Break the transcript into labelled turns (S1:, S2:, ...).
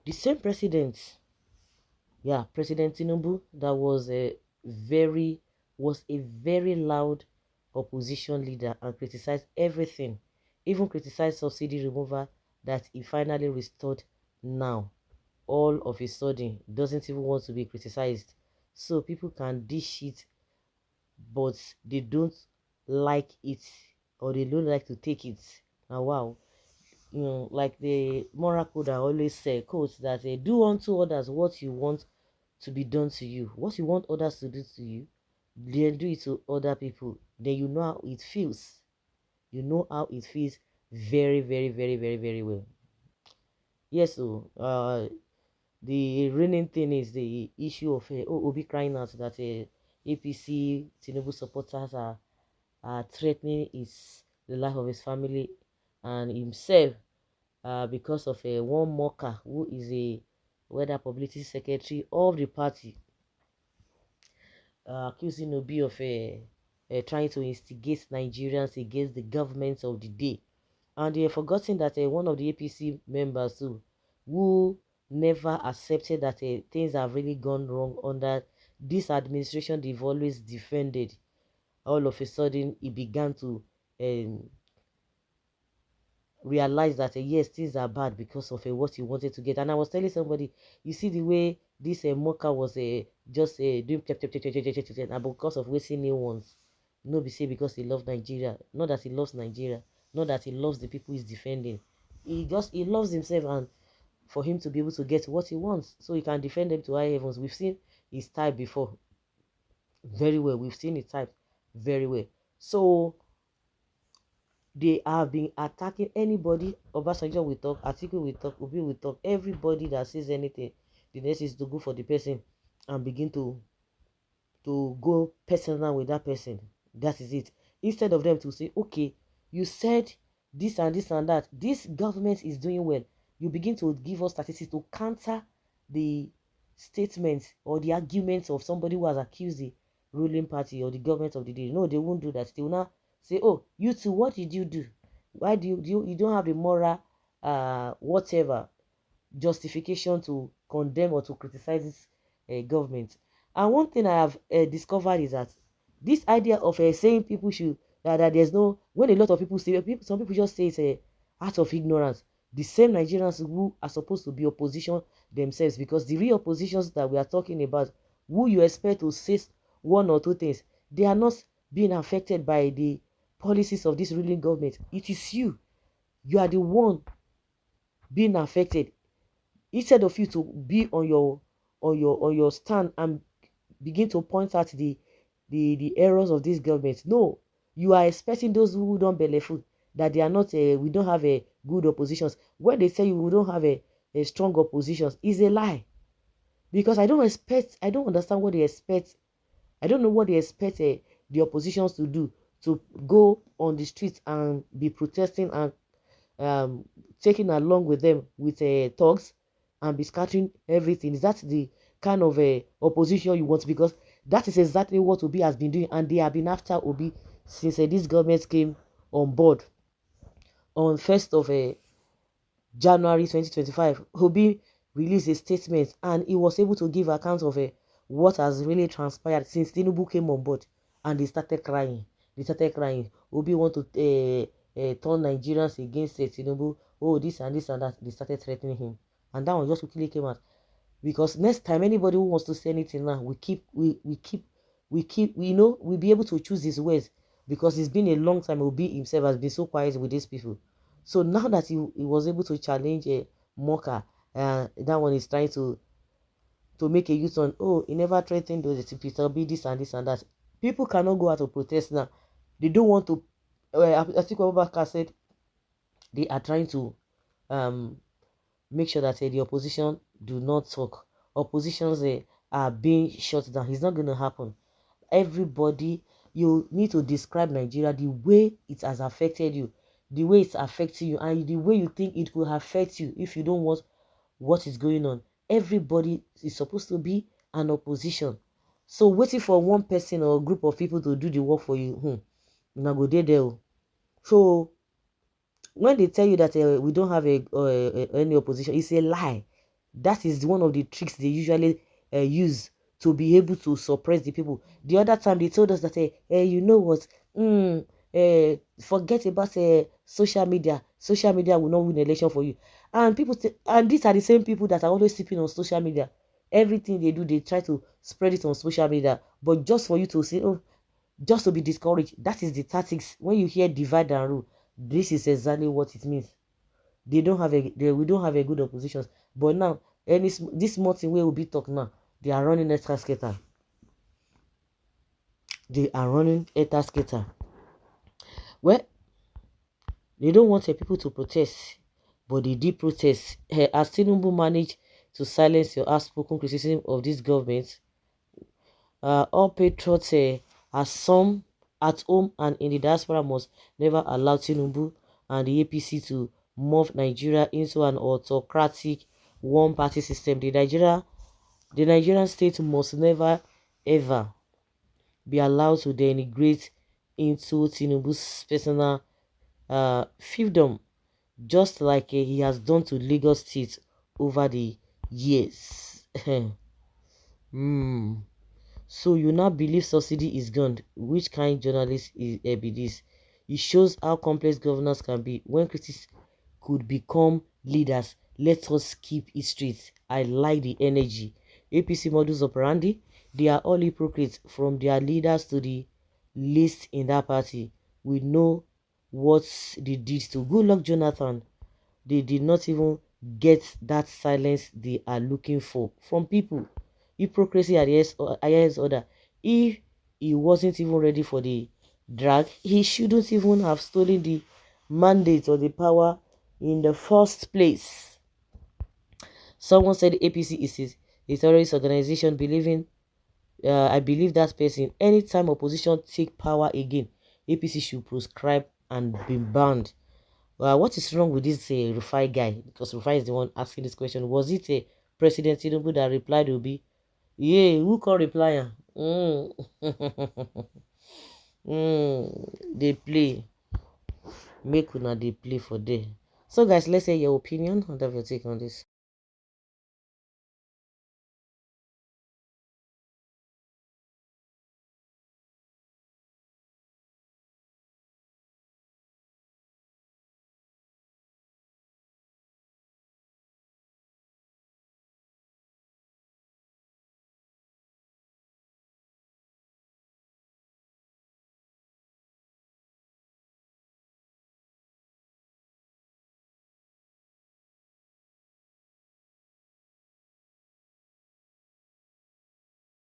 S1: The same president, yeah, President Tinubu, that very was a very loud opposition leader and criticized everything, even criticized subsidy removal that he finally restored now. All of a sudden, doesn't even want to be criticized. So people can dish it, but they don't like it, or they don't like to take it. Now, wow. Like the moral code I always say, quotes that do unto others what you want to be done to you. What you want others to do to you, then do it to other people. Then you know how it feels. You know how it feels very, very, very, very, very well. Yes, so the reigning thing is the issue of Obi crying out that APC Tinubu supporters are threatening the life of his family and himself because of one mocker who is a weather publicity secretary of the party, accusing Obi of trying to instigate Nigerians against the government of the day. And they have forgotten that one of the APC members too, who never accepted that things have really gone wrong under this administration they've always defended. All of a sudden, he began to um, realize that yes, things are bad because of what he wanted to get. And I was telling somebody, you see the way this mocker was just doing and because of wasting new ones. No, be say because he loves Nigeria. Not that he loves Nigeria. Not that he loves the people he's defending. He loves himself, and for him to be able to get what he wants, so he can defend them to high heavens. We've seen his type before, very well. We've seen his type very well. So they have been attacking anybody. Obasanjo will talk, Atiku will talk, Obi will talk. Everybody that says anything, the next is to go for the person and begin to go personal with that person. That is it. Instead of them to say, okay, you said this and this and that. This government is doing well. You begin to give us statistics to counter the statements or the arguments of somebody who has accused the ruling party or the government of the day. No, they won't do that. They will not say, oh, you two, what did you do? Why you don't have the moral whatever justification to condemn or to criticize this government. And one thing I have discovered is that this idea of saying people should that there's no, when a lot of people say some people just say it's a out of ignorance. The same Nigerians who are supposed to be opposition themselves, because the real oppositions that we are talking about, who you expect to say one or two things, they are not being affected by the policies of this ruling government. It is you. You are the one being affected. Instead of you to be on your stand and begin to point out the errors of this government, no, you are expecting those who don't benefit, that they are not we don't have a good oppositions. When they say we don't have a strong oppositions, is a lie, because I don't understand what they expect. I don't know what they expect the oppositions to do, to go on the streets and be protesting and taking along with them with thugs and be scattering everything. Is that the kind of opposition you want? Because that is exactly what Obi has been doing, and they have been after Obi since this government came on board on 1st of January 2025. Obi released a statement and he was able to give account of what has really transpired since Tinubu came on board, and they started crying. Obi want to turn Nigerians against Tinubu. Oh, this and this and that. They started threatening him, and that one just quickly came out. Because next time anybody who wants to say anything now, we'll be able to choose his words, because it's been a long time. Obi himself has been so quiet with these people. So now that he was able to challenge a mocker, that one is trying to make a U-turn. Oh, he never threatened those people, be this and this and that. People cannot go out to protest now. They don't want to. I think Abubakar said they are trying to make sure that the opposition do not talk. Oppositions are being shut down. It's not going to happen. Everybody, you need to describe Nigeria the way it has affected you, the way it's affecting you, and the way you think it could affect you if you don't want what is going on. Everybody is supposed to be an opposition. So waiting for one person or a group of people to do the work for you, now go there. So when they tell you that we don't have any opposition, it's a lie. That is one of the tricks they usually use to be able to suppress the people. The other time they told us that, you know what, forget about social media. Social media will not win election for you. And and these are the same people that are always sleeping on social media. Everything they do, they try to spread it on social media. But just for you to say, oh, just to be discouraged, that is the tactics. When you hear divide and rule, this is exactly what it means. We don't have a good opposition. But now, this small thing where we be talk now, they are running extra skater. They are running extra skater. Well, they don't want people to protest, but they did protest. As Tinubu managed to silence your outspoken criticism of this government, all patriots, as some at home and in the diaspora, must never allow Tinubu and the APC to morph Nigeria into an autocratic one-party system. The Nigerian state must never ever be allowed to denigrate into Tinubu's personal fiefdom, just like he has done to Lagos State over the years. Hmm. So you now believe subsidy is gone? Which kind journalist be this? It shows how complex governance can be. When critics could become leaders, let us keep it straight. I like the energy. APC modus operandi, they are all hypocrites from their leaders to the least in that party. We know what they did to Good Luck Jonathan. They did not even get that silence they are looking for from people. Hypocrisy at the highest order. If he wasn't even ready for the drag, he shouldn't even have stolen the mandate or the power in the first place. Someone said APC is a terrorist organization. I believe that person. Anytime opposition take power again, APC should proscribe and be banned. What is wrong with this Rufai guy? Because Rufai is the one asking this question. Was it a President Tinubu that replied to be? Yeah, who can reply? Mm. They play. Make una they play for day. So guys, let's hear your opinion and have your take on this.